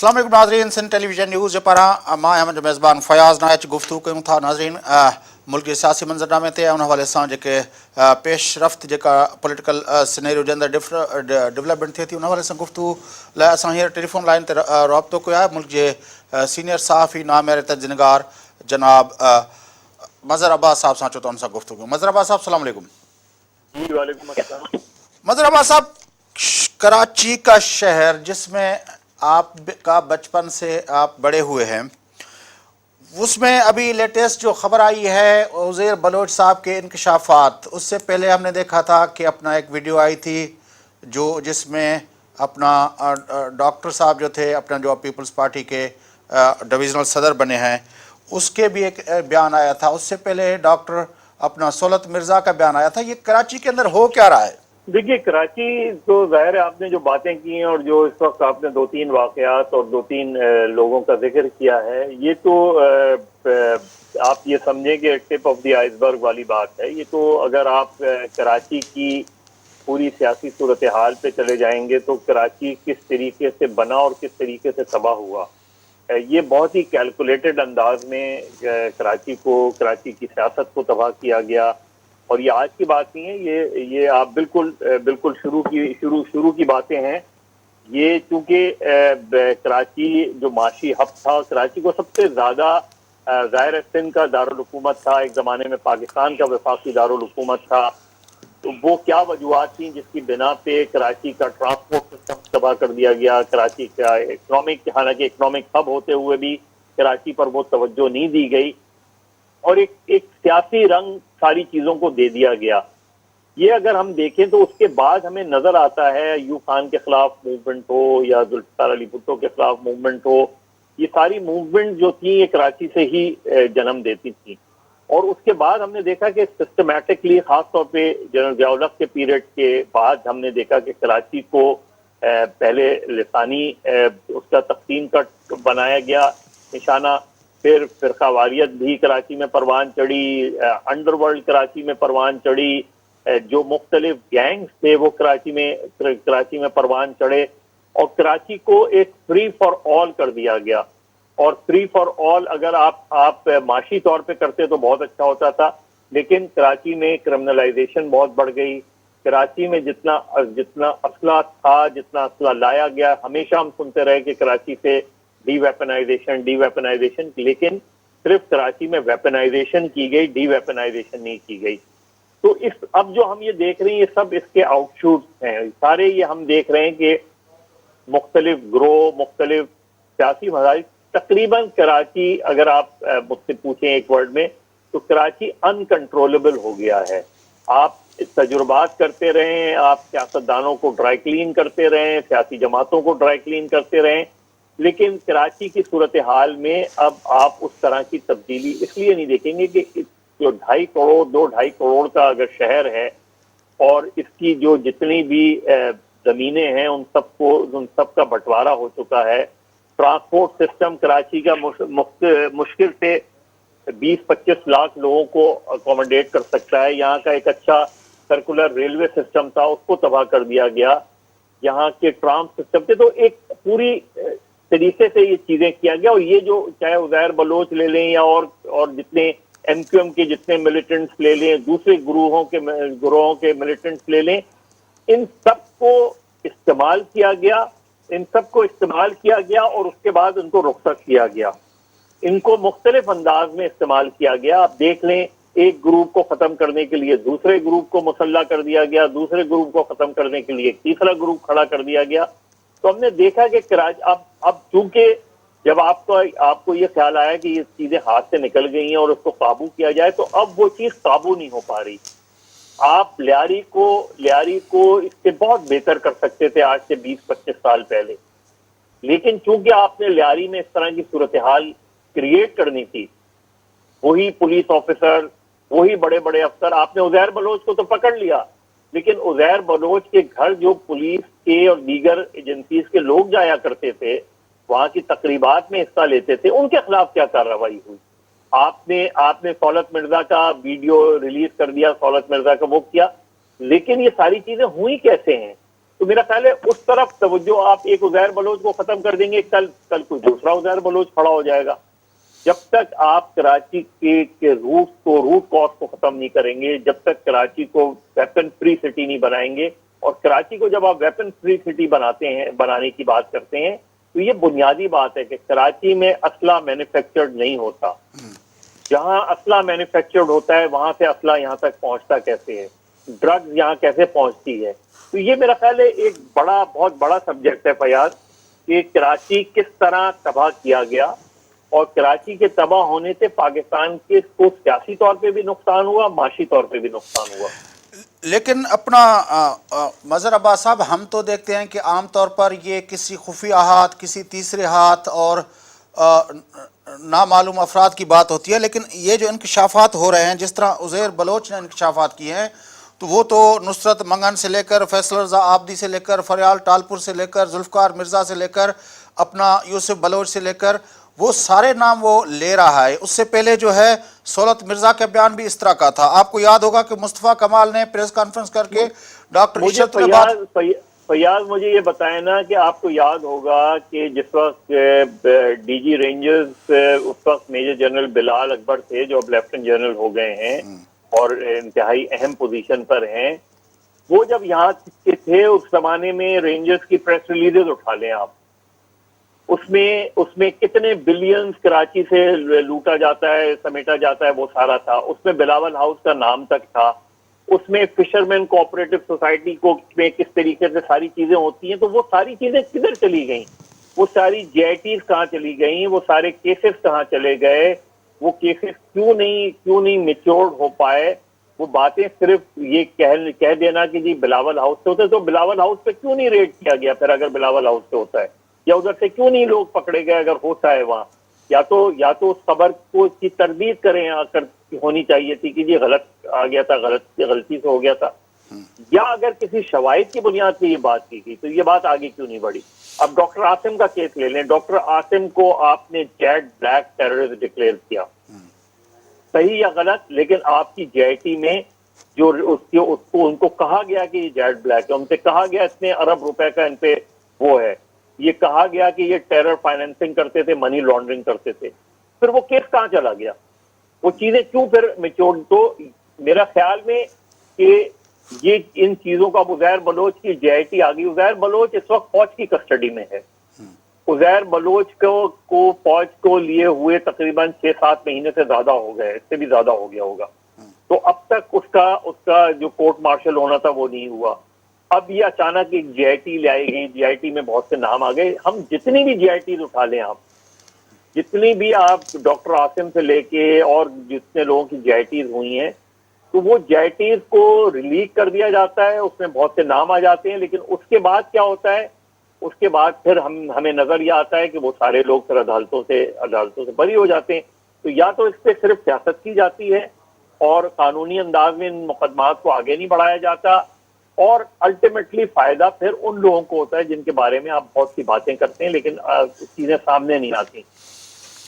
अस्सलाम वालेकुम नाज़रीन, सिंध टेलीविजन न्यूज़ जे पारां मां अहमद जो मेज़बान फयाज़ नाइच गुफ्तगू कयूं था नाज़रीन मुल्क जे सियासी मंज़रनामे ते उन हवाले सां जेके पेशरफ़्त जेका पॉलिटिकल सिनेरियो जे अंदरि डेवलपमेंट थिए थी उन हवाले सां गुफ्तगू लाइ असां हींअर टेलीफोन लाइन ते राब्तो कयो आहे मुल्क जे सीनियर सहाफ़ी नामेर तजनिगार जनाब मज़र अब्बास साहब सां। चो त उन सां गुफ्तगू मज़र अब्बास साहब सलाम वालेकुम। जी वालेकुम अस्सलाम। मज़र अब्बास साहब, कराची का शहर जिसमें आप का बचपन से आप बड़े हुए हैं, उसमें अभी लेटेस्ट जो ख़बर आई है उज़ैर बलोच साहब के इंकशाफात, उससे पहले हमने देखा था कि अपना एक वीडियो आई थी जो जिसमें अपना डॉक्टर साहब जो थे अपना जो पीपल्स पार्टी के डिविज़नल सदर बने हैं उसके भी एक बयान आया था। उससे पहले डॉक्टर अपना सोलत मिर्ज़ा का बयान आया था। ये कराची के अंदर हो क्या रहा है? देखिए, कराची तो जाहिर है आपने जो बातें की हैं और जो इस वक्त आपने दो तीन वाकयात और दो तीन लोगों का जिक्र किया है, ये तो आप ये समझें कि टिप ऑफ द आइसबर्ग वाली बात है। ये तो अगर आप कराची की पूरी सियासी सूरत हाल पे चले जाएंगे तो कराची किस तरीके से बना और किस तरीके से तबाह हुआ, ये बहुत ही कैलकुलेटेड अंदाज में कराची की सियासत को तबाह किया गया। और ये आज की बात नहीं है, ये आप बिल्कुल शुरू की बातें हैं। ये चूंकि कराची जो माशी हब था, कराची को सबसे ज्यादा ज़ाहिर सिंध का दारुल हुकूमत था, एक जमाने में पाकिस्तान का वफाकी दारुल हुकूमत था, तो वो क्या वजूहात थी जिसकी बिना पे कराची का ट्रांसपोर्ट सिस्टम तबाह कर दिया गया। कराची का हालांकि इकोनॉमिक हब होते हुए भी कराची पर वो तवज्जो नहीं दी गई और एक सियासी रंग सारी चीजों को दे दिया गया। ये अगर हम देखें तो उसके बाद हमें नजर आता है अयूब खान के खिलाफ मूवमेंट हो या जुल्फिकार अली भुट्टो के खिलाफ मूवमेंट हो, ये सारी मूवमेंट जो थी ये कराची से ही जन्म देती थी। और उसके बाद हमने देखा कि सिस्टमैटिकली खासतौर पे जनरल ज़िया-उल-हक के पीरियड के बाद हमने देखा कि कराची को पहले लिसानी उसका तक़सीम का बनाया गया निशाना, फिर फिरकावारियत भी कराची में परवान चढ़ी, अंडरवर्ल्ड कराची में परवान चढ़ी, जो मुख्तलिफ गैंग्स थे वो कराची में परवान चढ़े और कराची को एक फ्री फॉर ऑल कर दिया गया। और फ्री फॉर ऑल अगर आप माशी तौर पे करते तो बहुत अच्छा होता था, लेकिन कराची में क्रिमिनलाइजेशन बहुत बढ़ गई। कराची में जितना असला था, जितना असला लाया गया, हमेशा हम सुनते रहे कि कराची से डीवेपनाइजेशन, लेकिन सिर्फ कराची में वेपनाइजेशन की गई, डीवेपनाइजेशन नहीं की गई। तो अब जो हम ये देख रहे हैं ये सब इसके आउटशूट्स हैं सारे। ये हम देख रहे हैं कि मुख्तलिफ ग्रोह, मुख्तलिफ सियासी मसाइल, तकरीबन कराची अगर आप मुझसे पूछें एक वर्ड में तो कराची अनकंट्रोलेबल हो गया है। आप तजुर्बात करते रहें, आप सियासतदानों को ड्राई क्लीन करते रहें, सियासी जमातों को ड्राई क्लीन करते रहें, लेकिन कराची की सूरत हाल में अब आप उस तरह की तब्दीली इसलिए नहीं देखेंगे कि जो 2.5 करोड़ का अगर शहर है और इसकी जो जितनी भी जमीनें हैं उन सब का बंटवारा हो चुका है। ट्रांसपोर्ट सिस्टम कराची का मुश्किल से 20-25 लाख लोगों को अकोमोडेट कर सकता है। यहाँ का एक अच्छा सर्कुलर रेलवे सिस्टम था, उसको तबाह कर दिया गया। यहाँ के ट्राम सिस्टम थे, तो एक पूरी तरीके से ये चीजें किया गया। और ये जो चाहे उज़ैर बलोच ले लें या और जितने एमक्यूएम के जितने मिलिटेंट्स ले लें, दूसरे गुरोहों के मिलिटेंट्स ले लें, इन सबको इस्तेमाल किया गया और उसके बाद उनको रुखसत किया गया। इनको मुख्तलिफ अंदाज में इस्तेमाल किया गया। आप देख लें, एक ग्रुप को खत्म करने के लिए दूसरे ग्रुप को मुसल्ला कर दिया गया, दूसरे ग्रुप को खत्म करने के लिए तीसरा ग्रुप खड़ा कर दिया गया। तो हमने देखा कि कराची अब चूंकि जब आपको ये ख्याल आया कि ये चीजें हाथ से निकल गई हैं और उसको काबू किया जाए, तो अब वो चीज काबू नहीं हो पा रही। आप लियारी को इससे बहुत बेहतर कर सकते थे आज से 20-25 साल पहले, लेकिन चूंकि आपने लियारी में इस तरह की सूरत हाल क्रिएट करनी थी, वही पुलिस ऑफिसर, वही बड़े बड़े अफसर, आपने उज़ैर बलोच को तो पकड़ लिया, लेकिन उज़ैर बलोच के घर जो पुलिस के और दीगर एजेंसीज के लोग जाया करते थे, वहां की तकरीबात में हिस्सा लेते थे, उनके खिलाफ क्या कार्रवाई हुई? आपने सौलत मिर्जा का वीडियो रिलीज कर दिया, सौलत मिर्जा का वो किया, लेकिन ये सारी चीजें हुई कैसे हैं? تو میرا خیال ہے اس طرف توجہ، آپ ایک عزیر بلوچ کو ختم کر دیں گے، کل کوئی دوسرا عزیر بلوچ کھڑا ہو جائے گا. جب تک آپ کراچی کے روٹ کاز کو ختم نہیں کریں گے، جب تک کراچی کو ویپن فری سٹی نہیں بنائیں گے، اور کراچی کو جب آپ ویپن فری سٹی بنانے کی بات کرتے ہیں تو یہ بنیادی بات ہے کہ کراچی میں اسلحہ مینوفیکچرڈ نہیں ہوتا. جہاں اسلحہ مینوفیکچرڈ ہوتا ہے وہاں سے اسلحہ یہاں تک پہنچتا کیسے ہے، ڈرگز یہاں کیسے پہنچتی ہے. تو یہ میرا خیال ہے ایک بہت بڑا سبجیکٹ ہے فیاض، کہ کراچی کس طرح تباہ کیا گیا، اور کراچی کے تباہ ہونے سے پاکستان کے کو سیاسی طور پہ بھی نقصان ہوا، معاشی طور پہ بھی نقصان ہوا. لیکن اپنا مظہر عباس صاحب، ہم تو دیکھتے ہیں کہ عام طور پر یہ کسی خفیہ ہاتھ، کسی تیسرے ہاتھ اور نامعلوم افراد کی بات ہوتی ہے، لیکن یہ جو انکشافات ہو رہے ہیں جس طرح عزیر بلوچ نے انکشافات کیے ہیں، تو وہ تو نصرت منگن سے لے کر فیصل رضا آبدی سے لے کر فریال ٹالپور سے لے کر ذوالفقار مرزا سے لے کر اپنا یوسف بلوچ سے لے کر وہ سارے نام وہ لے رہا ہے. اس سے پہلے جو ہے سولت مرزا کا بیان بھی اس طرح کا تھا. آپ کو یاد ہوگا کہ مصطفیٰ کمال نے پریس کانفرنس کر کے ڈاکٹر مجھے عشرت نے بات. فیاض مجھے یہ بتائیں نا کہ آپ کو یاد ہوگا کہ جس وقت ڈی جی رینجرز اس وقت میجر جنرل بلال اکبر تھے، جو اب لیفٹنٹ جنرل ہو گئے ہیں اور انتہائی اہم پوزیشن پر ہیں، وہ جب یہاں کے تھے اس زمانے میں رینجرز کی پریس ریلیزز اٹھا لیں آپ، اس میں کتنے بلینز کراچی سے لوٹا جاتا ہے، سمیٹا جاتا ہے، وہ سارا تھا. اس میں بلاول ہاؤس کا نام تک تھا. اس میں فشرمین کوآپریٹو سوسائٹی کو میں کس طریقے سے ساری چیزیں ہوتی ہیں. تو وہ ساری چیزیں کدھر چلی گئیں؟ وہ ساری جے آئی ٹیز کہاں چلی گئیں؟ وہ سارے کیسز کہاں چلے گئے؟ وہ کیسز کیوں نہیں میچورڈ ہو پائے؟ وہ باتیں صرف یہ کہہ دینا کہ جی بلاول ہاؤس سے ہوتا ہے، تو بلاول ہاؤس پہ کیوں نہیں ریڈ کیا گیا پھر اگر بلاول ہاؤس سے ہوتا ہے؟ یا ادھر سے کیوں نہیں لوگ پکڑے گئے اگر ہوتا ہے وہاں؟ یا تو اس خبر کو کی تردید کریں ہونی چاہیے تھی کہ جی غلط آ گیا تھا، غلطی سے ہو گیا تھا. یا اگر کسی شواہد کی بنیاد پہ یہ بات کی گئی تو یہ بات آگے کیوں نہیں بڑھی؟ اب ڈاکٹر عاصم کا کیس لے لیں. ڈاکٹر عاصم کو آپ نے جیٹ بلیک ٹیررسٹ ڈکلیئر کیا، صحیح یا غلط، لیکن آپ کی جے آئی ٹی میں جو ان کو کہا گیا کہ یہ جیٹ بلیک ہے، ان سے کہا گیا اتنے ارب روپے کا ان پہ وہ ہے، یہ کہا گیا کہ یہ ٹیرر فائنینسنگ کرتے تھے، منی لانڈرنگ کرتے تھے، پھر وہ کیس کہاں چلا گیا؟ وہ چیزیں کیوں پھر میچور؟ تو میرا خیال میں کہ یہ ان چیزوں کا عزیر بلوچ کی جے آئی ٹی آ گئی. عزیر بلوچ اس وقت فوج کی کسٹڈی میں ہے. عزیر بلوچ کو فوج کو لیے ہوئے تقریباً 6-7 مہینے سے زیادہ ہو گئے، اس سے بھی زیادہ ہو گیا ہوگا. تو اب تک اس کا جو کورٹ مارشل ہونا تھا وہ نہیں ہوا. اب یہ اچانک ایک جے آئی ٹی لے آئی گئی، جے آئی ٹی میں بہت سے نام آ گئے. ہم جتنی بھی جے آئی ٹیز اٹھا لیں، جتنی بھی آپ ڈاکٹر عاصم سے لے کے اور جتنے لوگوں کی جے آئی ٹیز ہوئی ہیں، تو وہ جے آئی ٹیز کو ریلیز کر دیا جاتا ہے، اس میں بہت سے نام آ جاتے ہیں، لیکن اس کے بعد کیا ہوتا ہے؟ اس کے بعد پھر ہمیں نظر یہ آتا ہے کہ وہ سارے لوگ پھر عدالتوں سے بری ہو جاتے ہیں. تو یا تو اس پہ صرف سیاست کی جاتی ہے اور قانونی انداز میں ان مقدمات کو آگے نہیں بڑھایا جاتا، اور الٹیمیٹلی فائدہ پھر ان لوگوں کو ہوتا ہے جن کے بارے میں آپ بہت سی باتیں کرتے ہیں لیکن چیزیں سامنے نہیں آتی.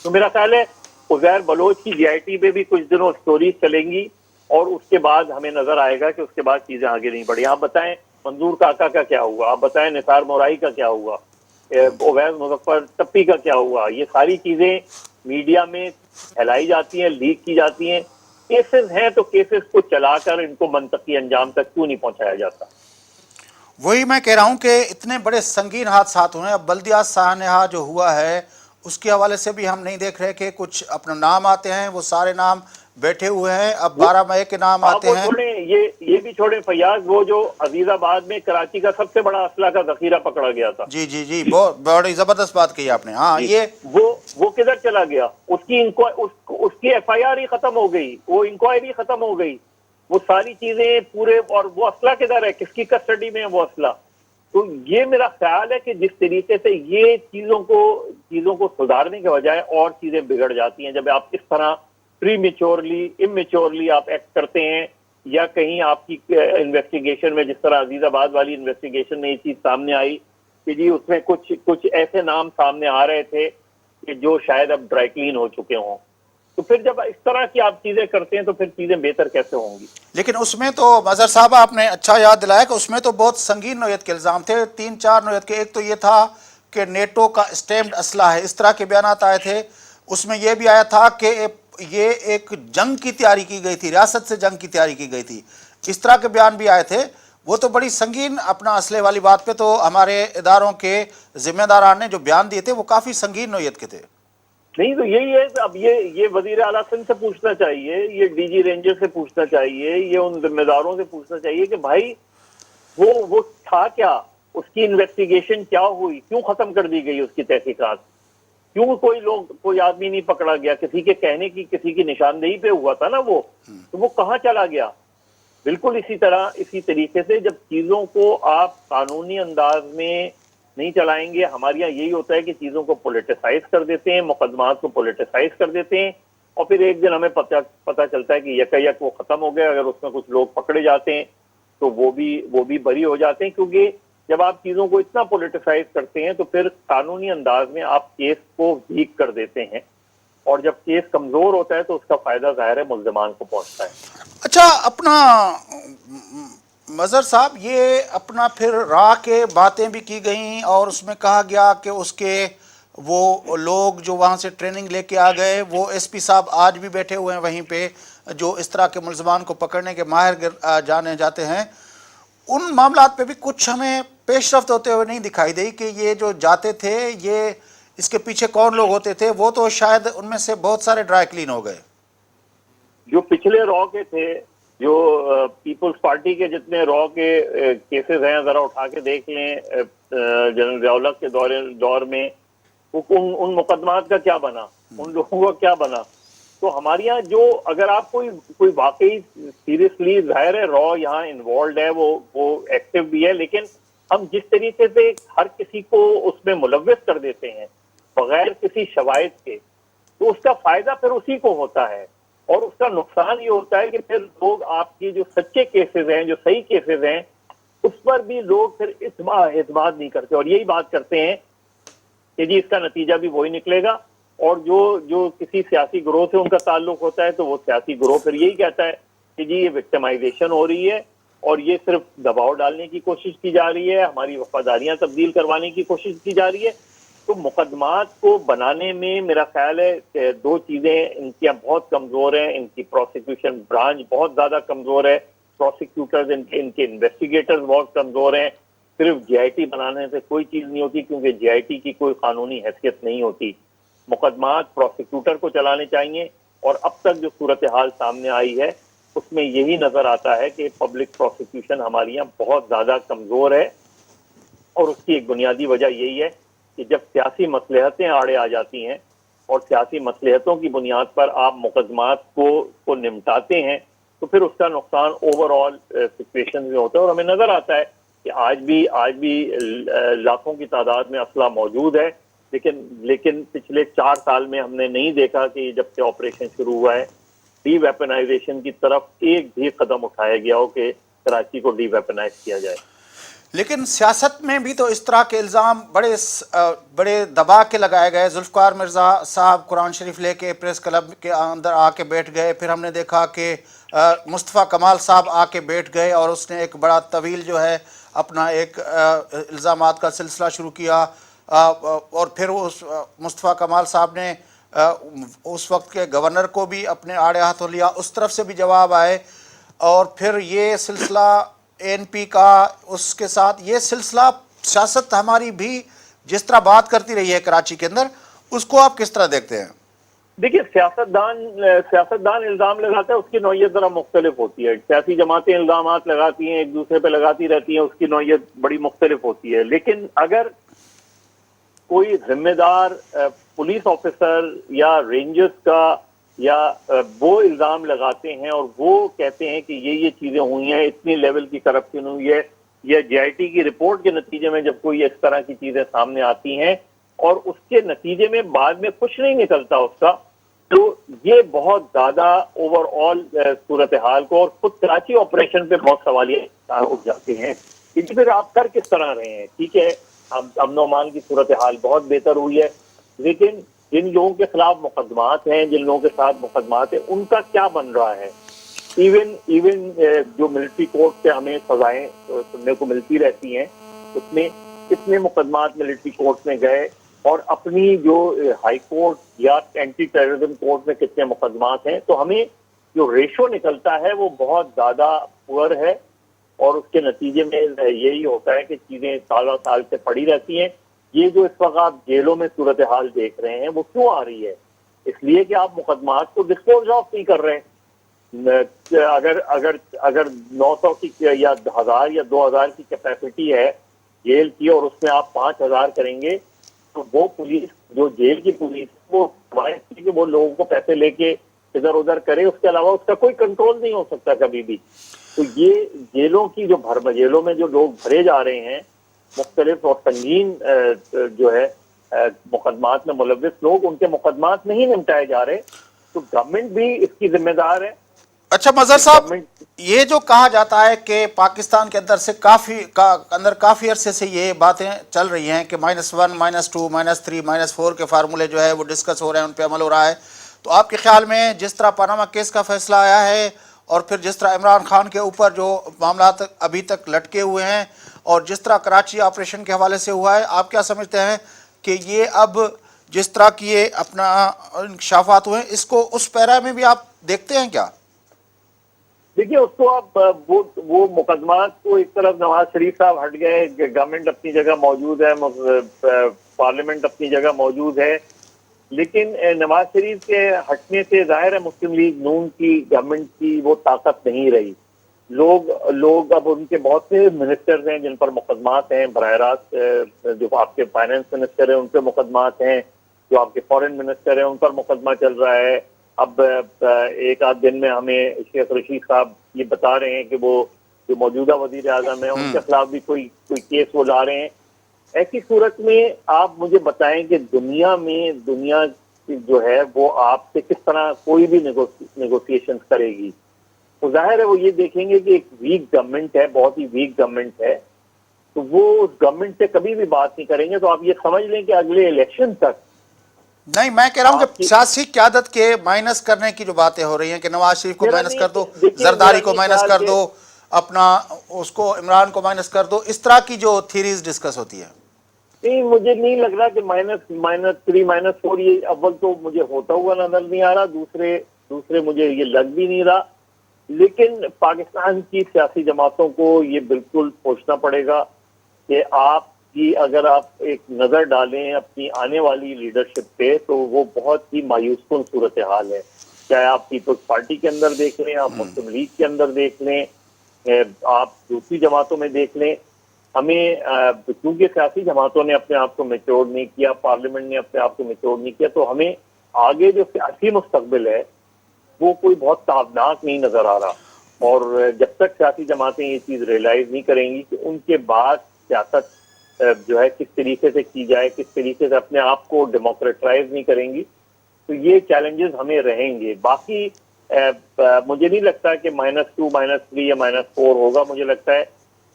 تو میرا خیال ہے عزیر بلوچ کی جے آئی ٹی پہ بھی کچھ دنوں سٹوریز چلیں گی، اور اس کے بعد ہمیں نظر آئے گا کہ اس کے بعد چیزیں آگے نہیں بڑھی. آپ بتائیں منظور کاکا کا کیا ہوا، آپ بتائیں نثار مورائی کا کیا ہوا، اویس مظفر ٹپی کا کیا ہوا. یہ ساری چیزیں میڈیا میں پھیلائی جاتی ہیں، لیک کی جاتی ہیں. کیسز ہیں تو کیسز کو چلا کر ان کو منطقی انجام تک کیوں نہیں پہنچایا جاتا؟ وہی میں کہہ رہا ہوں کہ اتنے بڑے سنگین حادثات ہوئے ہیں. اب بلدیات سانحہ جو ہوا ہے اس کے حوالے سے بھی ہم نہیں دیکھ رہے کہ کچھ اپنا نام آتے ہیں، وہ سارے نام بیٹھے ہوئے ہیں. اب 12 مئی کے نام آپ آتے وہ ہیں. چھوڑیں، یہ بھی چھوڑیں فیاض، وہ جو عزیز آباد میں کراچی کا سب سے بڑا اسلحہ کا ذخیرہ پکڑا گیا تھا. جی بہت بڑی زبردست بات کہی آپ نے. ہاں جی، یہ وہ کدھر چلا گیا؟ اس کی ایف آئی آر ہی ختم ہو گئی، وہ انکوائری ختم ہو گئی، وہ ساری چیزیں پورے، اور وہ اسلحہ کدھر ہے؟ کس کی کسٹڈی میں ہے وہ اسلحہ؟ تو یہ میرا خیال ہے کہ جس طریقے سے یہ چیزوں کو سدھارنے کے بجائے اور چیزیں بگڑ جاتی ہیں جب آپ اس طرح پری میچورلی امیچورلی آپ ایکٹ کرتے ہیں، یا کہیں آپ کی انویسٹیگیشن میں، جس طرح عزیز آباد والی انویسٹیگیشن میں یہ چیز سامنے آئی کہ جی اس میں کچھ ایسے نام سامنے آ رہے تھے کہ جو شاید اب ڈرائی کلین ہو چکے ہوں. تو تو پھر جب اس طرح کی آپ چیزیں کرتے ہیں تو پھر چیزیں بہتر کیسے ہوں گی؟ لیکن اس میں تو مظہر صاحب آپ نے اچھا یاد دلایا کہ اس میں تو بہت سنگین نوعیت کے الزام تھے، 3-4 نوعیت کے. ایک تو یہ تھا کہ نیٹو کا اسٹیمپڈ اسلحہ ہے، اس طرح کے بیانات آئے تھے. اس میں یہ بھی آیا تھا کہ یہ ایک جنگ کی تیاری کی گئی تھی، ریاست سے جنگ کی تیاری کی گئی تھی. اس طرح کے بیان بھی آئے تھے. وہ تو بڑی سنگین اپنا اسلحے والی بات پہ تو ہمارے اداروں کے ذمہ داران نے جو بیان دیے تھے وہ کافی سنگین نوعیت کے تھے. نہیں تو یہی ہے، اب یہ وزیر اعلیٰ سندھ سے پوچھنا چاہیے، یہ ڈی جی رینجر سے پوچھنا چاہیے، یہ ان ذمہ داروں سے پوچھنا چاہیے کہ بھائی وہ تھا کیا، اس کی انویسٹیگیشن کیا ہوئی، کیوں ختم کر دی گئی اس کی تحقیقات، کیوں کوئی آدمی نہیں پکڑا گیا، کسی کے کہنے کی، کسی کی نشاندہی پہ ہوا تھا نا وہ، تو وہ کہاں چلا گیا؟ بالکل اسی طریقے سے جب چیزوں کو آپ قانونی انداز میں نہیں چلائیں گے، ہمارے یہاں یہی ہوتا ہے کہ چیزوں کو پولیٹیسائز کر دیتے ہیں، مقدمات کو پولیٹیسائز کر دیتے ہیں، اور پھر ایک دن ہمیں پتہ چلتا ہے کہ یک وہ ختم ہو گیا. اگر اس میں کچھ لوگ پکڑے جاتے ہیں تو وہ بھی بری ہو جاتے ہیں، کیونکہ جب آپ چیزوں کو اتنا پولیٹیسائز کرتے ہیں تو پھر قانونی انداز میں آپ کیس کو ویک کر دیتے ہیں، اور جب کیس کمزور ہوتا ہے تو اس کا فائدہ ظاہر ہے ملزمان کو پہنچتا ہے. اچھا، اپنا مظہر صاحب یہ اپنا پھر راہ کے باتیں بھی کی گئیں اور اس میں کہا گیا کہ اس کے وہ لوگ جو وہاں سے ٹریننگ لے کے آ گئے، وہ ایس پی صاحب آج بھی بیٹھے ہوئے ہیں وہیں پہ، جو اس طرح کے ملزمان کو پکڑنے کے ماہر جانے جاتے ہیں. ان معاملات پہ بھی کچھ ہمیں پیش رفت ہوتے ہوئے نہیں دکھائی دی کہ یہ جو جاتے تھے یہ اس کے پیچھے کون لوگ ہوتے تھے. وہ تو شاید ان میں سے بہت سارے ڈرائی کلین ہو گئے. جو پچھلے رو کے تھے، جو پیپلز پارٹی کے جتنے رو کے کیسز ہیں ذرا اٹھا کے دیکھ لیں جنرل ضیاء کے دور میں، ان مقدمات کا کیا بنا، ان لوگوں کا کیا بنا. تو ہمارے یہاں جو اگر آپ کوئی واقعی سیریسلی، ظاہر ہے رو یہاں انوالوڈ ہے، وہ ایکٹیو بھی ہے، لیکن ہم جس طریقے سے ہر کسی کو اس میں ملوث کر دیتے ہیں بغیر کسی شواہد کے، تو اس کا فائدہ پھر اسی کو ہوتا ہے، اور اس کا نقصان یہ ہوتا ہے کہ پھر لوگ آپ کی جو سچے کیسز ہیں، جو صحیح کیسز ہیں، اس پر بھی لوگ پھر اعتماد نہیں کرتے، اور یہی بات کرتے ہیں کہ جی اس کا نتیجہ بھی وہی نکلے گا. اور جو کسی سیاسی گروہ سے ان کا تعلق ہوتا ہے تو وہ سیاسی گروہ پھر یہی کہتا ہے کہ جی یہ وکٹمائزیشن ہو رہی ہے اور یہ صرف دباؤ ڈالنے کی کوشش کی جا رہی ہے، ہماری وفاداریاں تبدیل کروانے کی کوشش کی جا رہی ہے. تو مقدمات کو بنانے میں میرا خیال ہے کہ دو چیزیں ان کی بہت کمزور ہیں. ان کی پروسیکیوشن برانچ بہت زیادہ کمزور ہے، پروسیکیوٹرز ان کے انویسٹیگیٹرز بہت کمزور ہیں. صرف جے آئی ٹی بنانے سے کوئی چیز نہیں ہوتی، کیونکہ جے آئی ٹی کی کوئی قانونی حیثیت نہیں ہوتی. مقدمات پروسیکیوٹر کو چلانے چاہیے، اور اب تک جو صورتحال سامنے آئی ہے اس میں یہی نظر آتا ہے کہ پبلک پروسیکیوشن ہمارے یہاں بہت زیادہ کمزور ہے. اور اس کی ایک بنیادی وجہ یہی ہے کہ جب سیاسی مصلحتیں آڑے آ جاتی ہیں اور سیاسی مصلحتوں کی بنیاد پر آپ مقدمات کو نمٹاتے ہیں تو پھر اس کا نقصان اوور آل سچویشن میں ہوتا ہے. اور ہمیں نظر آتا ہے کہ آج بھی لاکھوں کی تعداد میں اسلحہ موجود ہے، لیکن پچھلے 4 سال میں ہم نے نہیں دیکھا کہ جب سے آپریشن شروع ہوا ہے ڈی ویپنائزیشن کی طرف ایک بھی قدم اٹھایا گیا ہو کہ کراچی کو ڈی ویپنائز کیا جائے. لیکن سیاست میں بھی تو اس طرح کے الزام بڑے دبا کے لگائے گئے. ذوالفقار مرزا صاحب قرآن شریف لے کے پریس کلب کے اندر آ کے بیٹھ گئے، پھر ہم نے دیکھا کہ مصطفیٰ کمال صاحب آ کے بیٹھ گئے اور اس نے ایک بڑا طویل جو ہے اپنا ایک الزامات کا سلسلہ شروع کیا. اور پھر اس مصطفیٰ کمال صاحب نے اس وقت کے گورنر کو بھی اپنے آڑے ہاتھوں لیا، اس طرف سے بھی جواب آئے. اور پھر یہ سلسلہ این پی کا، اس کے ساتھ یہ سلسلہ سیاست ہماری بھی جس طرح بات کرتی رہی ہے کراچی کے اندر، اس کو آپ کس طرح دیکھتے ہیں؟ دیکھیے سیاستدان الزام لگاتا ہے، اس کی نوعیت ذرا مختلف ہوتی ہے. سیاسی جماعتیں الزامات لگاتی ہیں، ایک دوسرے پہ لگاتی رہتی ہیں، اس کی نوعیت بڑی مختلف ہوتی ہے. لیکن اگر کوئی ذمہ دار پولیس آفیسر یا رینجرز کا یا وہ الزام لگاتے ہیں اور وہ کہتے ہیں کہ یہ چیزیں ہوئی ہیں، اتنی لیول کی کرپشن ہوئی ہے، یا جے آئی ٹی کی رپورٹ کے نتیجے میں جب کوئی اس طرح کی چیزیں سامنے آتی ہیں اور اس کے نتیجے میں بعد میں کچھ نہیں نکلتا اس کا، تو یہ بہت زیادہ اوور آل صورتحال کو اور خود کراچی آپریشن پہ بہت سوالیہ اٹھ جاتے ہیں کہ پھر آپ کر کس طرح رہے ہیں. ٹھیک ہے، امن و امان کی صورتحال بہت بہتر ہوئی ہے، لیکن جن لوگوں کے خلاف مقدمات ہیں، جن لوگوں کے ساتھ مقدمات ہیں، ان کا کیا بن رہا ہے. ایون جو ملٹری کورٹ سے ہمیں سزائیں سننے کو ملتی رہتی ہیں، اس میں کتنے مقدمات ملٹری کورٹ میں گئے، اور اپنی جو ہائی کورٹ یا اینٹی ٹیررزم کورٹ میں کتنے مقدمات ہیں. تو ہمیں جو ریشو نکلتا ہے وہ بہت زیادہ پور ہے، اور اس کے نتیجے میں یہی ہوتا ہے کہ چیزیں سالوں سال سے پڑی رہتی ہیں. یہ جو اس وقت آپ جیلوں میں صورتحال دیکھ رہے ہیں وہ کیوں آ رہی ہے؟ اس لیے کہ آپ مقدمات کو ڈسپوز آف نہیں کر رہے ہیں. اگر 900 کی یا 1000 یا 2000 کی کیپیسٹی ہے جیل کی، اور اس میں آپ 5000 کریں گے، تو وہ پولیس، جو جیل کی پولیس، وہ کہ وہ لوگوں کو پیسے لے کے ادھر ادھر کرے، اس کے علاوہ اس کا کوئی کنٹرول نہیں ہو سکتا کبھی بھی. تو یہ جیلوں کی جیلوں میں جو لوگ بھرے جا رہے ہیں، مختلف اور سنگین جو ہے مقدمات میں ملوث لوگ، ان کے مقدمات نہیں نمٹائے جا رہے. تو گورنمنٹ بھی اس کی ذمہ دار ہے. اچھا مظہر صاحب، یہ جو کہا جاتا ہے کہ پاکستان کے اندر سے کافی عرصے سے یہ باتیں چل رہی ہیں کہ -1 -2 -3 -4 کے فارمولے جو ہے وہ ڈسکس ہو رہے ہیں، ان پہ عمل ہو رہا ہے. تو آپ کے خیال میں جس طرح پاناما کیس کا فیصلہ آیا ہے، اور پھر جس طرح عمران خان کے اوپر جو معاملات ابھی تک لٹکے ہوئے ہیں، اور جس طرح کراچی آپریشن کے حوالے سے ہوا ہے، آپ کیا سمجھتے ہیں کہ یہ اب جس طرح کی یہ اپنا انکشافات ہوئے ہیں، اس کو اس پیرا میں بھی آپ دیکھتے ہیں کیا؟ دیکھیے، اس کو آپ وہ مقدمات کو ایک طرف نواز شریف صاحب ہٹ گئے، گورنمنٹ اپنی جگہ موجود ہے، پارلیمنٹ اپنی جگہ موجود ہے. لیکن نواز شریف کے ہٹنے سے ظاہر ہے مسلم لیگ نون کی گورنمنٹ کی وہ طاقت نہیں رہی. لوگ اب ان کے بہت سے منسٹرز ہیں جن پر مقدمات ہیں، براہ راست جو آپ کے فائنانس منسٹر ہیں ان پہ مقدمات ہیں، جو آپ کے فورن منسٹر ہیں ان پر مقدمہ چل رہا ہے. اب ایک آدھ دن میں ہمیں شیخ رشید صاحب یہ بتا رہے ہیں کہ وہ جو موجودہ وزیر اعظم ہیں ان کے خلاف بھی کوئی کیس وہ لا رہے ہیں. ایسی صورت میں آپ مجھے بتائیں کہ دنیا جو ہے وہ آپ سے کس طرح کوئی بھی نیگوسیشن کرے گی؟ تو ظاہر ہے وہ یہ دیکھیں گے کہ ایک ویک گورنمنٹ ہے، بہت ہی ویک گورنمنٹ ہے، تو وہ اس گورنمنٹ سے کبھی بھی بات نہیں کریں گے. تو آپ یہ سمجھ لیں کہ اگلے الیکشن تک نہیں، میں کہہ رہا ہوں کہ سیاسی قیادت کے مائنس کرنے کی جو باتیں ہو رہی ہیں کہ نواز شریف کو مائنس کر دو، زرداری کو مائنس کر دو، اپنا اس کو عمران کو مائنس کر دو، اس طرح کی جو تھیریز ڈسکس ہوتی ہیں. نہیں، مجھے نہیں لگ رہا کہ -3 -4 یہ اول تو مجھے ہوتا ہوا نظر نہیں آ رہا، دوسرے مجھے یہ لگ بھی نہیں رہا. لیکن پاکستان کی سیاسی جماعتوں کو یہ بالکل سوچنا پڑے گا کہ آپ کی اگر آپ ایک نظر ڈالیں اپنی آنے والی لیڈرشپ پہ تو وہ بہت ہی مایوس کن صورتحال ہے. چاہے آپ پیپلز پارٹی کے اندر دیکھ لیں، آپ مسلم لیگ کے اندر دیکھ لیں، آپ دوسری جماعتوں میں دیکھ لیں. ہمیں کیونکہ سیاسی جماعتوں نے اپنے آپ کو میچور نہیں کیا، پارلیمنٹ نے اپنے آپ کو میچور نہیں کیا، تو ہمیں آگے جو سیاسی مستقبل ہے وہ کوئی بہت تابناک نہیں نظر آ رہا. اور جب تک سیاسی جماعتیں یہ چیز ریئلائز نہیں کریں گی کہ ان کے بعد سیاست جو ہے کس طریقے سے کی جائے، کس طریقے سے اپنے آپ کو ڈیموکریٹائز نہیں کریں گی، تو یہ چیلنجز ہمیں رہیں گے. باقی مجھے نہیں لگتا کہ -2 -3 یا -4 ہوگا. مجھے لگتا ہے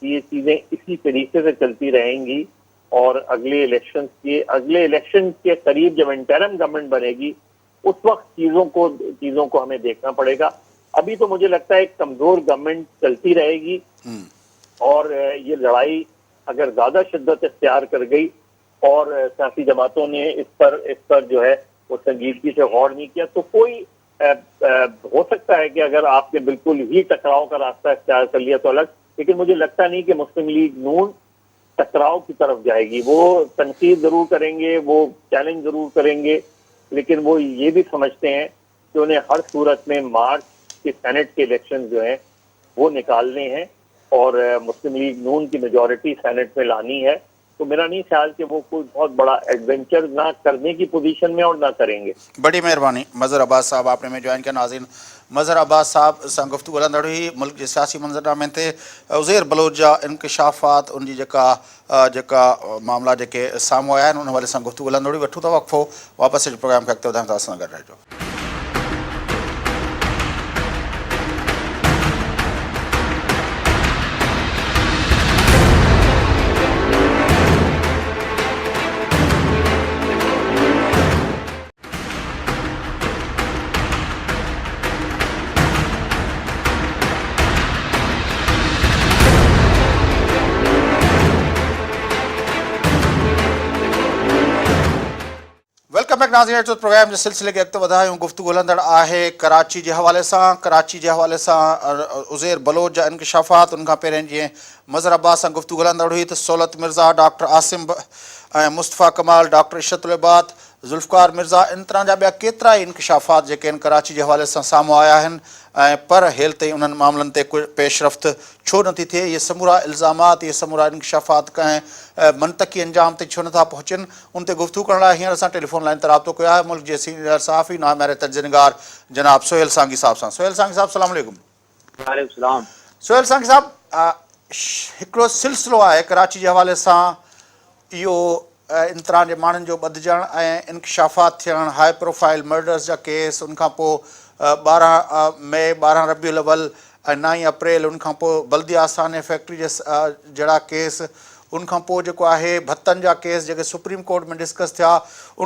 کہ یہ چیزیں اسی طریقے سے چلتی رہیں گی، اور اگلے الیکشن کے قریب جب انٹرم گورنمنٹ بنے گی اس وقت چیزوں کو ہمیں دیکھنا پڑے گا. ابھی تو مجھے لگتا ہے ایک کمزور گورنمنٹ چلتی رہے گی، اور یہ لڑائی اگر زیادہ شدت اختیار کر گئی اور سیاسی جماعتوں نے اس پر جو ہے وہ سنجیدگی سے غور نہیں کیا، تو کوئی ہو سکتا ہے کہ اگر آپ نے بالکل ہی ٹکراؤ کا راستہ اختیار کر لیا تو الگ. لیکن مجھے لگتا نہیں کہ مسلم لیگ نون ٹکراؤ کی طرف جائے گی. وہ تنقید ضرور کریں گے، وہ چیلنج ضرور کریں گے، لیکن وہ یہ بھی سمجھتے ہیں کہ انہیں ہر صورت میں مارچ کے سینٹ کے الیکشن جو ہیں وہ نکالنے ہیں، اور مسلم لیگ نون کی میجورٹی سینٹ میں لانی ہے. تو میرا نہیں خیال کہ وہ کوئی بہت بڑا ایڈونچر نہ کرنے کی پوزیشن میں اور نہ کریں گے. بڑی مہربانی مظہر عباس صاحب، آپ نے میں جوائن کیا. ناظرین، مظہر عباس صاحب سان گفتگو ہلندڑ ہوئی ملک کے سیاسی منظرنامے تے عزیر بلوچ جا انکشافات، ان جی جکا معاملہ جے ساموں آیا ان حوالے سے گفتگو ہلندڑ ہوئی. وٹھو تا وقفو، واپس پروگرام کے اڳتے وڌائون تا، اسان گڏ رهجو. वेलकम बैक नाज़रीन तो प्रोग्राम जे सिलसिले खे अॻिते वधायूं गुफ़्तगू हलंदड़ आहे कराची जे हवाले सां उज़ैर बलोच जा इंकशाफ़ात उन खां पहिरियों जीअं मज़र अब्बास सां गुफ़्तगू हलंदड़ हुई त सहूलत मिर्ज़ा डॉक्टर आसिम ऐं मुस्तफ़ा कमाल डॉक्टर इशरतुल इबाद ज़ुल्फ़कार मिर्ज़ा इन तरह जा ॿिया केतिरा ई इंकशाफ़ात जेके आहिनि कराची जे हवाले सां साम्हूं आया आहिनि ऐं पर हेल ताईं उन्हनि मामलनि ते कोई पेशरफ़्त छो नथी थिए इहे समूरा इल्ज़ामात इहे समूरा इंकशाफ़ात कंहिं मंतक़ी अंजाम ते छो नथा पहुचनि उन ते गुफ़्तगू करण लाइ हींअर असां टेलीफोन लाइन ते राब्तो कयो आहे मुल्क जे सीनियर सहाफ़ी नामारे तजनिगार जनाब सोहेल सांगी साहब सां सोहेल सांगी साहब सलाम अलैकुम। वालेकुम सलाम। सोहेल सांगी साहब हिकिड़ो सिलसिलो आहे कराची जे हवाले सां इहो इन तरह जे माण्हुनि जो ॿधिजणु ऐं इंकशाफ़ात थियणु हाई प्रोफाइल मर्डर्स जा केस उनखां पोइ 12 मई 12 रबीउल अव्वल ऐं 9 अप्रैल उनखां पोइ बल्दिया आस्थाने फैक्ट्री जे जहिड़ा केस उनखां पोइ जेको आहे भत्तनि जा केस जेके सुप्रीम कोर्ट में डिस्कस थिया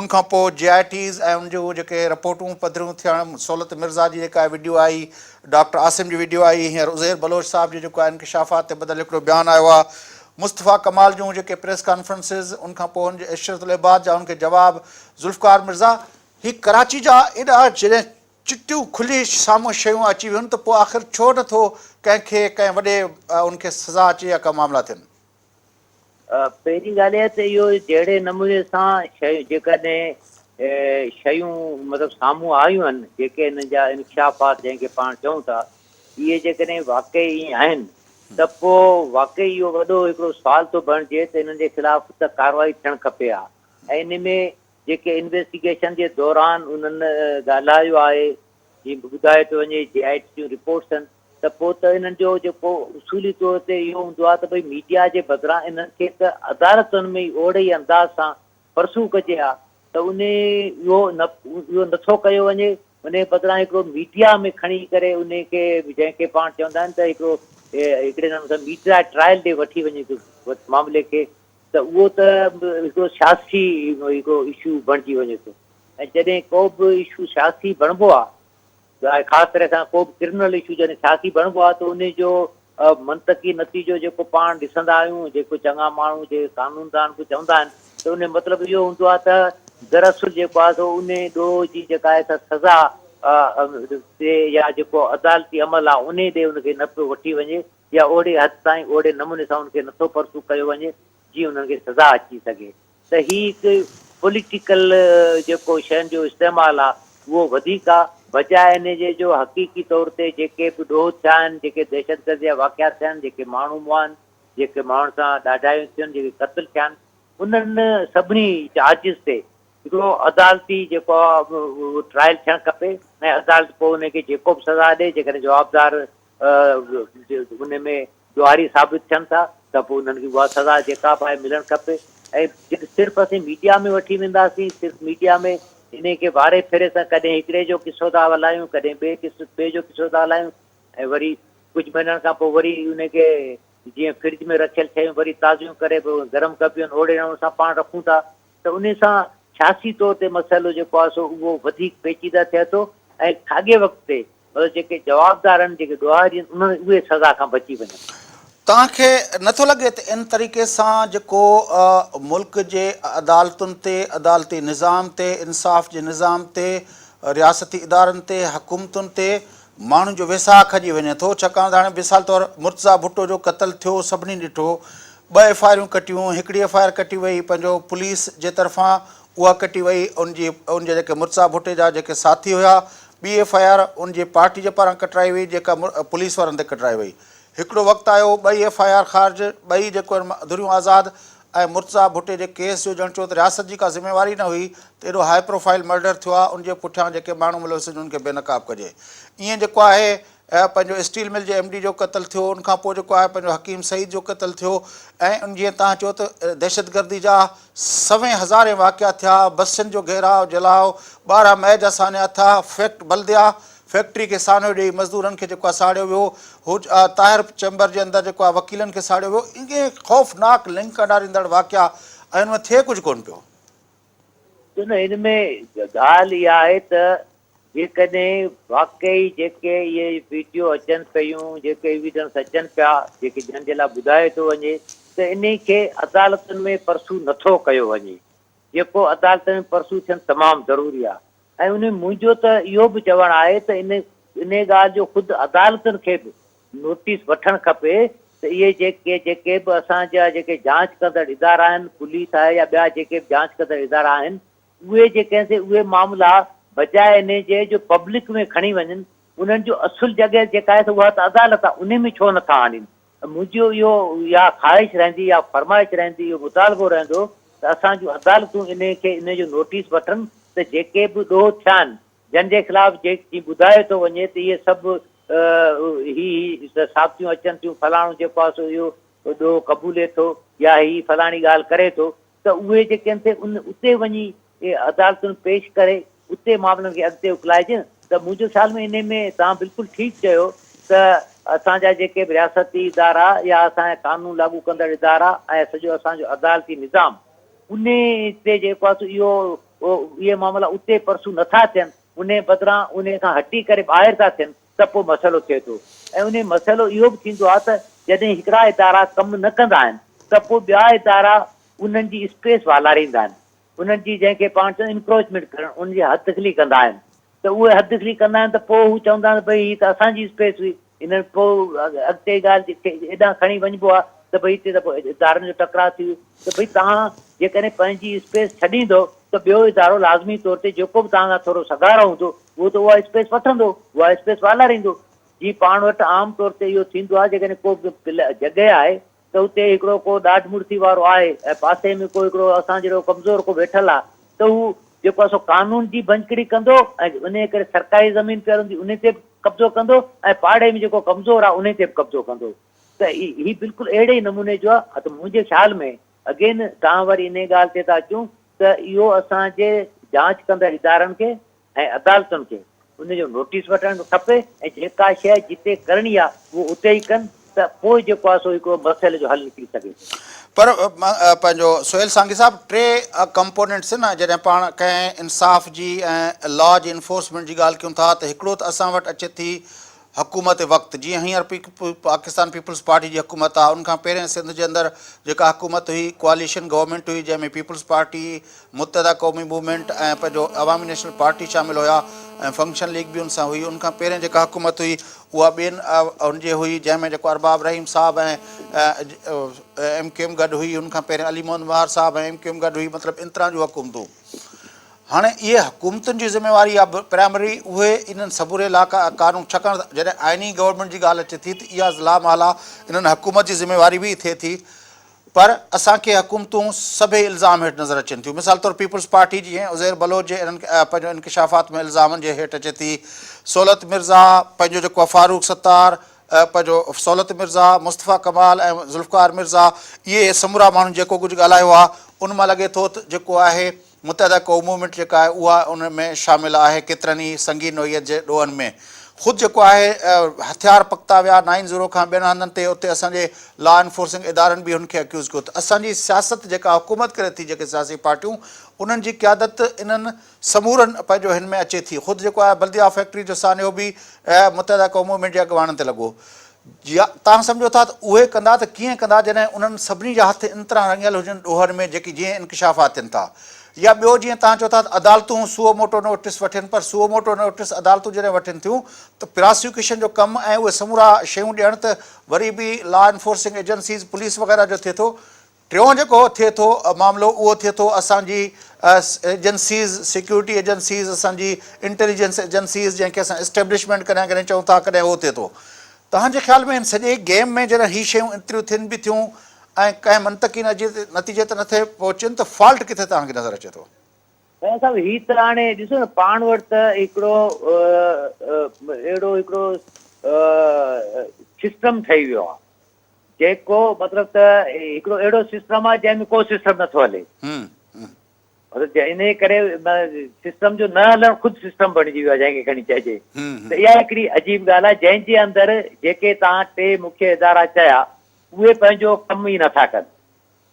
उनखां पोइ JITs ऐं उन जूं जेके रिपोर्टूं पधरियूं थियणु सहूलत मिर्ज़ा जी जेका वीडियो आई डॉक्टर आसिम जी वीडियो आई हींअर उज़ैर बलोच साहब जी जेको आहे इंकशाफ़ात ते बदल हिकिड़ो बयानु आयो आहे मुस्तफ़ा कमाल जूं जेके प्रेस कॉन्फ्रेंसिस उनखां पोइ हुनजे इशरतुल इबाद जा उनखे जवाब ज़ुल्फ़कार मिर्ज़ा ही कराची जा एॾा जॾहिं चिटियूं खुली साम्हूं शयूं अची वियूं त पोइ आख़िर छो नथो कंहिंखे कंहिं वॾे उनखे सज़ा अचे या का मामला थियनि। पहिरीं ॻाल्हि आहे त इहो जहिड़े नमूने सां जेकॾहिं शयूं मतिलबु साम्हूं आयूं आहिनि जेके हिन जा इंकशाफ़ात जंहिंखे पाण चऊं था इहे जेकॾहिं वाक़ई ईअं आहिनि त पोइ वाक़ई इहो वॾो हिकिड़ो सुवाल थो बणिजे त हिननि जे ख़िलाफ़ त कार्रवाई थियणु खपे हा ऐं इन में जेके इन्वेस्टिगेशन जे दौरान उन्हनि ॻाल्हायो आहे जीअं ॿुधाए थो वञे JIT जूं रिपोर्ट्स आहिनि त पोइ त इन्हनि जो जेको उसूली तौर ते इहो हूंदो आहे त भई मीडिया जे बदिरां इन्हनि खे त अदालतुनि में ई ओड़े ई अंदाज़ सां परसूं कजे हा त इहो नथो कयो वञे उन जे बदिरां हिकिड़ो मीडिया में खणी करे उन खे जंहिंखे पाण चवंदा आहिनि त हिकिड़े नमूने सां मीडिया ट्रायल ॾे वठी वञे मामले खे त उहो त हिकिड़ो सियासी हिकिड़ो इशू बणिजी वञे थो ऐं जॾहिं को बि इशू सियासी बणिबो आहे ख़ासि तरह सां को बि क्रिमिनल इशू जॾहिं सियासी बणिबो आहे त उनजो मंतक़ी नतीजो जेको पाण ॾिसंदा आहियूं जेको चङा माण्हू जे कानूनदान बि चवंदा आहिनि त उन मतिलबु इहो हूंदो आहे त दरअसल जेको आहे सो उन ॾोह जी जेका आहे सज़ा ते या जेको अदालती अमल आहे उन ॾे उनखे न पियो वठी वञे या ओड़े हद ताईं ओड़े नमूने सां उनखे नथो परसूं कयो वञे जीअं उन्हनि खे सज़ा अची सघे त हीअ हिकु पॉलिटिकल जेको शयुनि जो इस्तेमालु आहे उहो वधीक आहे बजाए इन जे जो हक़ीक़ी तौर ते जेके बि ॾोह थिया आहिनि जेके दहशतगर्दी जा वाक़िया थिया आहिनि जेके माण्हू मुआ आहिनि जेके माण्हुनि सां ॾाढायूं थियूं आहिनि जेके क़तल थिया आहिनि उन्हनि सभिनी चार्जिस ते हिकिड़ो अदालती जेको आहे ट्रायल थियणु खपे ऐं अदालत पोइ उनखे जेको बि सज़ा ॾे जेकॾहिं जवाबदार उन में ॾुहारी साबित थियनि था त पोइ उन्हनि खे उहा सज़ा जेका बि आहे मिलणु खपे ऐं सिर्फ़ु असीं मीडिया में वठी वेंदासीं सिर्फ़ु मीडिया में इन खे वारे फिरे सां कॾहिं हिकिड़े जो किसो था हलायूं कॾहिं ॿिए जो किसो था हलायूं ऐं वरी कुझु महीननि खां पोइ वरी उनखे जीअं फ्रिज में रखियल शयूं वरी ताज़ियूं करे पोइ गरम कबियूं आहिनि ओड़े नमूने सां पाण रखूं था त उन सां सियासी तौर ते मसइलो जेको आहे सो उहो वधीक पेचीदा थिए थो ऐं साॻिए वक़्त ते मतिलबु जेके जवाबदार आहिनि जेके ॾुहारी आहिनि उन्हनि उहे सज़ा खां बची वञनि। तव्हांखे नथो लॻे त इन तरीक़े सां जेको मुल्क जे अदालतुनि ते अदालती निज़ाम ते इंसाफ़ जे निज़ाम ते रियासती इदारनि ते हुकूमतुनि ते माण्हुनि जो वेसाह खॼी वञे थो छाकाणि त हाणे मिसाल तौरु मुर्तज़ा भुट्टो जो क़तल थियो सभिनी ॾिठो 2 FIRूं कटियूं हिकिड़ी FIR कटी वई पंहिंजो पुलिस जे तरफ़ां उहा कटी वई उनजे जेके मुर्तज़ा भुट्टे जा जेके साथी हुआ ॿी FIR उनजी पार्टी जे पारां कटराई वई जेका पुलिस वारनि ते कटराई वई हिकिड़ो वक़्तु आयो 2 FIR ख़ारिज 2 जेको धुरियूं आज़ादु ऐं मुर्तज़ा भुट्टे जे केस जो ॼण चयो त रियासत जी का ज़िम्मेवारी न हुई त एॾो हाई प्रोफाइल मर्डर थियो आहे उनजे पुठियां जेके माण्हू मुलविस उन्हनि खे बेनक़ाब कजे ईअं जेको आहे पंहिंजो स्टील मिल जे MD जो क़तल थियो उनखां पोइ जेको आहे पंहिंजो हकीम सईद जो क़तल थियो ऐं जीअं तव्हां चयो त दहशतगर्दी जा 100,000 वाक़िया थिया बसियुनि जो घेराव जलाव 12 मई जा सान्या थिया बल्दिया फैक्ट्री खे सानो ॾेई मज़दूरनि खे जेको आहे साड़ियो वियो ताहिर चैम्बर जे अंदरि जेको आहे वकीलनि खे साड़ियो वियो इहे ख़ौफ़नाक लिंक अॾारींदड़ वाक़िया ऐं हुन में थिए कुझु कोन पियो। हिन में ॻाल्हि इहा आहे त जेकॾहिं वाक़ई जेके इहे वीडियो अचनि पियूं जेके एविडेंस अचनि पिया जेके जंहिंजे लाइ ॿुधाए थो वञे त इन खे अदालतुनि में परसूं नथो कयो वञे जेको अदालत में परसू थियणु तमामु ज़रूरी आहे। ऐं उन मुंहिंजो त इहो बि चवणु आहे त इन ॻाल्हि जो ख़ुदि अदालतुनि खे बि नोटिस वठणु खपे त इहे जेके बि असांजा जेके जांच कंदड़ इदारा आहिनि, पुलिस आहे या ॿिया जेके बि जांच कंदड़ इदारा आहिनि, उहे जेके उहे मामला बजाए इन जे जो पब्लिक में खणी वञनि, उन्हनि जो असुल जॻह जेका आहे त उहा त अदालत आहे, उन में छो नथा आणीनि। मुंहिंजो इहो या ख़्वाहिश रहंदी या फरमाइश रहंदी, इहो मुतालबो रहंदो त असां जूं अदालतूं इन जो नोटिस वठनि त जेके बि ॾोह थिया आहिनि, जंहिंजे ख़िलाफ़ जेकी ॿुधाए थो वञे त इहे सभु ही साबितियूं अचनि थियूं, फलाणो जेको आहे सो इहो ॾोह क़बूले थो या ही फलाणी ॻाल्हि करे थो, त उहे जेके आहिनि उते वञी अदालतुनि पेश करे उते मामलनि खे अॻिते उकलाइजे। त मुंहिंजे ख़्याल में इन में तव्हां बिल्कुलु ठीकु चयो त असांजा जेके बि रियासती इदारा या असांजा कानून लागू कंदड़ इदारा ऐं सॼो असांजो अदालती निज़ाम, उन ते जेको आहे इहे मामला उते परसू नथा थियनि, उन बदिरां उन खां हटी करे ॿाहिरि था थियनि, त पोइ मसइलो थिए थो। ऐं उन मसइलो इहो बि थींदो आहे त जॾहिं हिकिड़ा इदारा कमु न कंदा आहिनि त पोइ ॿिया इदारा उन्हनि जी स्पेस वालारींदा आहिनि, उन्हनि जी जंहिंखे पाण चवंदा आहिनि इंक्रोचमेंट करणु, उनजी हदख़ली कंदा आहिनि। त उहे हदख़ली कंदा आहिनि त पोइ हू चवंदा आहिनि भई हीअ त असांजी स्पेस हुई, इन्हनि पोइ अॻिते ॻाल्हि हेॾां खणी वञिबो आहे त भई हिते त पोइ इदारनि जो टकराव थी वियो। त भई तव्हां जेकॾहिं पंहिंजी स्पेस छॾींदो त ॿियो इदारो लाज़मी तौर ते जेको बि तव्हां खां थोरो सगारो हूंदो उहो त उहा स्पेस वठंदो, उहा स्पेस वालारींदो। जीअं पाण वटि आम तौर ते इहो थींदो आहे, जेकॾहिं को बि जॻह आहे त उते हिकिड़ो को ॾाढ मुर्ती वारो आहे ऐं पासे में को हिकिड़ो असां जहिड़ो कमज़ोर को वेठल आहे, त हू जेको आहे सो कानून जी भंजकिड़ी कंदो ऐं उन करे सरकारी ज़मीन पे हूंदी उन ते बि कब्ज़ो कंदो ऐं पाड़े में जेको कमज़ोर आहे उन ते बि कब्ज़ो कंदो। त ही बिल्कुलु अहिड़े ई नमूने जो आहे। त मुंहिंजे ख़्याल में अगेन तव्हां वरी इन ॻाल्हि ते था अचूं त इहो असांजे जांच कंदड़ इदारनि खे ऐं अदालतुनि खे उनजो नोटिस वठणु खपे ऐं जेका शइ जिते करणी आहे उहो उते ई कनि, त पोइ जेको आहे सो हिकिड़ो मसइले जो हल निकिरी सघे। पर पंहिंजो सोहेल सांगी साहब, टे कंपोनेंट्स आहिनि न जॾहिं पाण कंहिं इंसाफ़ जी ऐं लॉ जी इन्फोर्समेंट जी ॻाल्हि कयूं था, त हिकिड़ो त असां वटि अचे थी हुकूमत वक़्तु, जीअं हींअर पाकिस्तान पीपल्स पार्टी जी हुकूमत आहे, उनखां पहिरें सिंध जे अंदरि जेका हुकूमत हुई कोalition गवर्नमेंट हुई, जंहिंमें पीपल्स पार्टी, मुत्तहिदा क़ौमी मूवमेंट ऐं पंहिंजो अवामी नेशनल पार्टी शामिल हुया ऐं फंक्शन लीग बि उन सां हुई। उनखां पहिरें जेका हुकूमत हुई उहा ॿियनि हुनजे हुई, जंहिंमें जेको अरबाब रहीम साहब ऐं MKM गॾु हुई, उनखां पहिरें अली मोहम्मद वार साहब ऐं MKM गॾु हुई, मतिलबु इन तरह जूं हुकूमतूं। हाणे इहे हुकूमतुनि जी ज़िम्मेवारी आहे प्राइमरी, उहे इन्हनि सबूरे इलाइक़ा कानून, छाकाणि जॾहिं आइनी गवर्नमेंट जी ॻाल्हि अचे थी त इहा लामाल आहे, इन्हनि हुकूमत जी ज़िम्मेवारी बि थिए थी। पर असांखे हुकूमतूं सभई इल्ज़ाम हेठि नज़र अचनि थियूं। मिसाल तौरु पीपल्स पार्टी जीअं उज़ैर बलोच जे इन्हनि पंहिंजो इंकिशाफ़ात में इल्ज़ामनि जे हेठि अचे थी, सहूलत मिर्ज़ा, पंहिंजो जेको आहे फारूक सत्तार, पंहिंजो सहूलत मिर्ज़ा, मुस्तफ़ा कमाल ऐं ज़ुल्फ़कार मिर्ज़ा, इहे समूरा माण्हू जेको कुझु ॻाल्हायो आहे उन मां लॻे थो त जेको आहे मुत्तहिदा क़ौमी मूवमेंट जेका आहे उहा उन में शामिलु आहे केतिरनि ई संगीन नोइयत जे ॾोहनि में। ख़ुदि जेको आहे हथियार पकता विया 9/0 खां ॿियनि हंधनि ते, उते असांजे लॉ एनफोर्सिंग इदारनि बि हुनखे अक्यूज़ कयो। त असांजी सियासत जेका हुकूमत करे थी, जेके सियासी पार्टियूं, उन्हनि जी क़यादत इन्हनि समूरनि पंहिंजो हिन में अचे थी। ख़ुदि जेको आहे बल्दिया फैक्ट्री जो सानियो बि मुत्तहिदा क़ौमी मूवमेंट जे अॻुवाणनि ते लॻो। या तव्हां सम्झो था त उहे कंदा त कीअं कंदा जॾहिं उन्हनि सभिनी जा हथ इन तरह रंगियल हुजनि ॾोहनि में, जेकी जीअं इंकिशाफ़ात थियनि था। या ॿियो जीअं तव्हां चओ था त अदालतूं सुओ मोटो नोटिस वठनि, पर सुओ मोटो नोटिस अदालतूं जॾहिं वठनि थियूं त प्रोसिक्यूशन जो कमु ऐं उहे समूरा शयूं ॾियणु त वरी बि लॉ एनफोर्सिंग एजेंसीज़, पुलिस वग़ैरह जो थिए थो। टियों जेको थिए थो मामिलो, उहो थिए थो असांजी एजेंसीज़, सिक्योरिटी एजेंसीज़, असांजी इंटेलिजेंस एजेंसीज़, जंहिंखे असां इस्टेब्लिशमेंट कॾहिं कॾहिं चऊं था, कॾहिं उहो थिए थो। तव्हांजे ख़्याल में हिन सॼे गेम में जॾहिं हीअ शयूं एतिरियूं थियनि बि थियूं ऐं कंहिं मंतकी नतीजे ते नथे पहुचनि, त फॉल्ट किथे तव्हांखे नज़र अचे थो? साहिबु हीअ त हाणे ॾिसो न, पाण वटि त हिकिड़ो अहिड़ो हिकिड़ो सिस्टम ठही वियो आहे, जेको मतिलबु त हिकिड़ो अहिड़ो सिस्टम आहे जंहिंमें को सिस्टम नथो हले। इन करे सिस्टम जो न हलणु ख़ुदि सिस्टम बणिजी वियो आहे, जंहिंखे खणी चइजे। त इहा हिकिड़ी अजीब ॻाल्हि आहे, जंहिंजे अंदरि जेके तव्हां टे मुख्य इदारा चया उहे पंहिंजो कमु ई नथा कनि।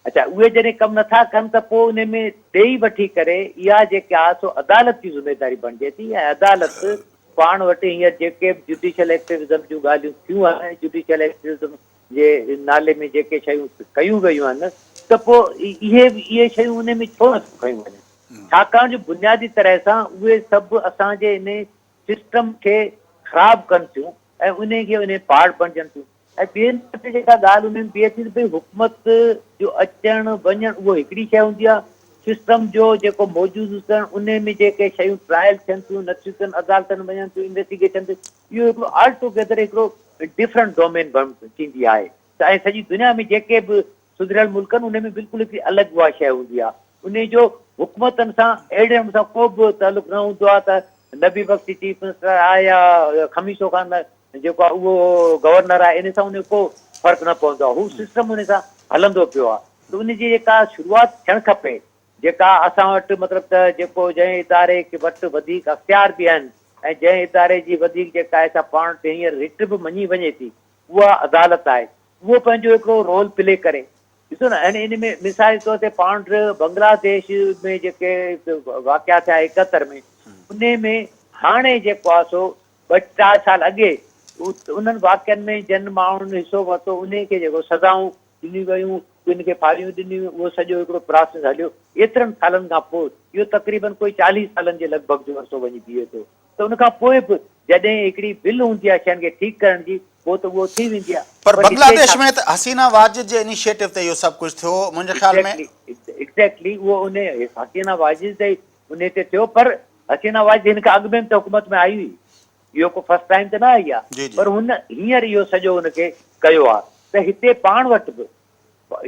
अच्छा, उहे जॾहिं कमु नथा कनि त पोइ उन में ॾेई वठी करे इहा जेका आहे सो अदालत जी ज़िमेदारी बणिजे थी। ऐं अदालत पाण वटि हींअर जेके बि जुडिशियल एक्टिविज़म जूं ॻाल्हियूं थियूं आहिनि, जुडिशियल एक्टिविज़म जे नाले में जेके शयूं कयूं वयूं आहिनि, त पोइ इहे शयूं उन में छो नथियूं कयूं वञनि? छाकाणि जो बुनियादी तरह सां उहे सभु असांजे इन सिस्टम खे ख़राबु कनि थियूं ऐं उन खे उन पाड़ बणजनि थियूं। ऐं ॿियनि पासे जेका ॻाल्हि उन्हनि बीहे थी भई हुकूमत जो अचणु वञणु उहो हिकिड़ी शइ हूंदी आहे, सिस्टम जो जेको मौजूदु हुजणु उन में जेके शयूं ट्रायल थियनि थियूं, नथियूं थियनि, अदालतनि वञनि थियूं, इन्वेस्टिगेशन थियूं, इहो हिकिड़ो ऑल टुगेदर हिकिड़ो डिफरेंट डोमेन थींदी आहे। त ऐं सॼी दुनिया में जेके बि सुधरियल मुल्क आहिनि उन में बिल्कुलु हिकिड़ी अलॻि उहा शइ हूंदी आहे। उन जो हुकूमतनि सां अहिड़े नमूने सां को बि तालुक न हूंदो आहे त नबी बख्शी चीफ मिनिस्टर आहे या खमीसो खान जेको आहे उहो गवर्नर आहे, इन सां उन को फ़र्क़ु न पवंदो आहे। हू सिस्टम उन सां हलंदो पियो आहे। त उनजी जेका शुरूआति थियणु खपे, जेका असां वटि मतिलबु त जेको जंहिं इदारे वटि वधीक अख़्तियार बि आहिनि ऐं जंहिं इदारे जी वधीक जेका आहे सा पाण ते हींअर रिट बि मञी वञे थी, उहा अदालत आहे। उहो पंहिंजो हिकिड़ो रोल प्ले करे। ॾिसो न, ऐं इन में मिसाल जे तौर ते पाण बांग्लादेश में जेके वाक़िया थिया 71 में, उन में हाणे जेको आहे सो 2-4 साल अॻे उन्हनि वाक़ियनि में जिन माण्हुनि हिसो वरितो उन खे जेको सज़ाऊं ॾिनियूं वयूं, उनखे फारियूं ॾिनियूं, उहो सॼो हिकिड़ो प्रोसेस हलियो एतिरनि सालनि खां पोइ। इहो तक़रीबन कोई 40 सालनि जे लॻभॻि जो अरसो वञी बीहे थो। त उनखां पोइ बि जॾहिं हिकिड़ी बिल हूंदी आहे शयुनि खे ठीकु करण जी, पोइ त उहो थी वेंदी आहे। पर बांग्लादेश में त हसीना वाजिद जे इनिशिएटिव ते इहो सभु कुझु थियो मुंहिंजे ख़्याल में। एग्ज़ैक्टली उहो उन हसीना वाजिद ते उन ते थियो, पर हसीना वाजिद हिन खां अॻु में त हुकूमत में आई हुई, इहो को फर्स्ट टाइम त न आई आहे, पर हुन हींअर इहो सॼो हुनखे कयो आहे। त हिते पाण वटि बि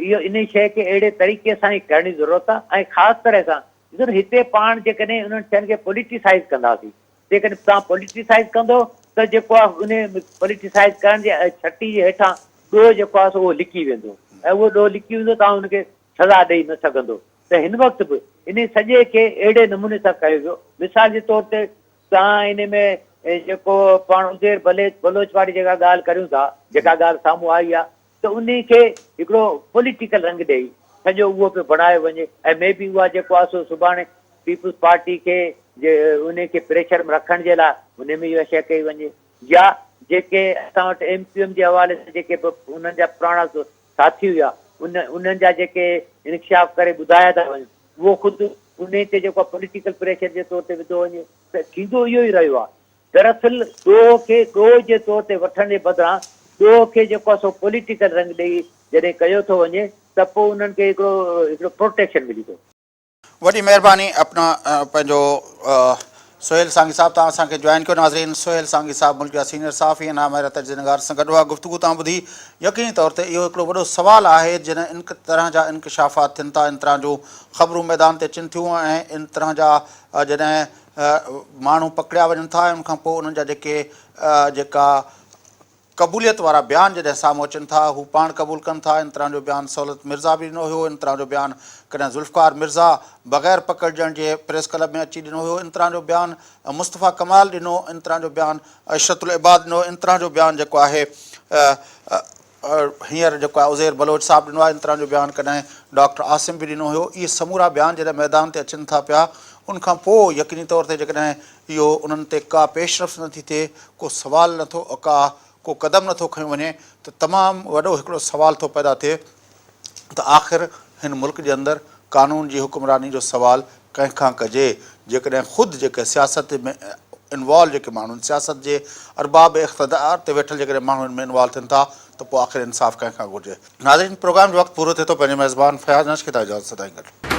इहो इन शइ खे अहिड़े तरीक़े सां ई करण जी ज़रूरत आहे। ऐं ख़ासि तरह सां ॾिसो हिते पाण जेकॾहिं उन्हनि शयुनि खे पॉलिटिसाइज़ कंदासीं, जेकॾहिं तव्हां पॉलिटिसाइज़ कंदो त जेको आहे उन पॉलिटिसाइज़ करण जे छटी जे हेठां ॾोह जेको आहे सो उहो लिकी वेंदो, ऐं उहो ॾोह लिकी वेंदो, तव्हां हुनखे सज़ा ॾेई न सघंदो। त हिन वक़्तु बि इन सॼे खे अहिड़े नमूने सां कयो वियो। मिसाल जे तौर ते तव्हां इन में जेको पाण उज़ैर बलोच वारी जेका ॻाल्हि करियूं था, जेका ॻाल्हि साम्हूं आई आहे, त उन खे हिकिड़ो पॉलिटिकल रंग ॾेई सॼो उहो पियो बणायो वञे। ऐं मे बी उहा जेको आहे सो सुभाणे पीपुल्स पार्टी खे उन खे प्रेशर में रखण जे लाइ उन में इहा शइ कई वञे, या जेके असां वटि MQM जे हवाले सां जेके उन्हनि जा पुराणा साथी हुआ उन्हनि जा जेके इंकशाफ करे ॿुधाया था वञनि, उहो ख़ुदि उन ते जेको आहे पॉलिटिकल प्रेशर जे तौर ते विधो वञे। त थींदो इहो ई रहियो आहे। दरअसल ॾोह खे ॾोह जे तौर ते वठण जे बदिरां ॾोह खे जेको आहे सो पॉलिटिकल रंग ॾेई जॾहिं कयो थो वञे त पोइ उन्हनि खे हिकिड़ो प्रोटेक्शन मिली थो। वॾी महिरबानी अपना पंहिंजो सोहेल सांगी साहब तव्हां असांखे जॉइन कयो। नाज़रीन, सोहेल सांगी साहब मुल्क जा सीनियर साफ़ी ऐं नामहर तर्जुमेगार सां गॾु आहे। गुफ़्तगू तव्हां ॿुधी, यकीनी तौर ते इहो हिकिड़ो वॾो सुवालु आहे। जॾहिं इन तरह जा इंकशाफ़ात थियनि था, इन तरह जूं ख़बरूं मैदान ते अचनि थियूं ऐं इन तरह जा जॾहिं माण्हू पकड़िया वञनि था ऐं उनखां पोइ उन्हनि जा जेका क़बूलियत वारा बयान जॾहिं साम्हूं अचनि था, हू पाण क़बूल कनि था। इन तरह जो बयानु सहूलत मिर्ज़ा बि ॾिनो हुयो, इन तरह जो बयानु कॾहिं ज़ुल्फ़कार मिर्ज़ा बग़ैर पकड़जण जे प्रेस क्लब में अची ॾिनो हुयो, इन तरह जो बयानु मुस्तफ़ा कमाल ॾिनो, इन तरह जो बयानु अशरतुल इबाद ॾिनो, इन तरह जो बयानु जेको आहे हींअर जेको आहे उज़ैर बलोच साहब ॾिनो आहे, इन तरह जो बयानु कॾहिं डॉक्टर आसिम बि ॾिनो हुयो। इहे समूरा बयान जॾहिं मैदान ते अचनि था पिया, उनखां पोइ यकीनी तौर ते जेकॾहिं इहो उन्हनि ते का पेशरफ़्त नथी थिए, को सुवालु नथो को क़दम नथो खयो वञे, त तमामु वॾो हिकिड़ो सुवालु थो पैदा थिए त आख़िर हिन मुल्क जे अंदरि क़ानून जी हुकुमरानी जो सुवालु कंहिंखां कजे। जेकॾहिं ख़ुदि जेके सियासत में इनवॉल्व जेके माण्हू सियासत जे अरबाब इक़्तिदार ते वेठल जेकॾहिं माण्हू हिन में इनवॉल्व थियनि था, त पोइ आख़िर इंसाफ़ कंहिंखां घुरिजे। नाज़रीन, प्रोग्राम जो वक़्तु पूरो थिए थो। पंहिंजे मेज़बान फयाज़ नश खे था इजाज़त सदाईं गॾु।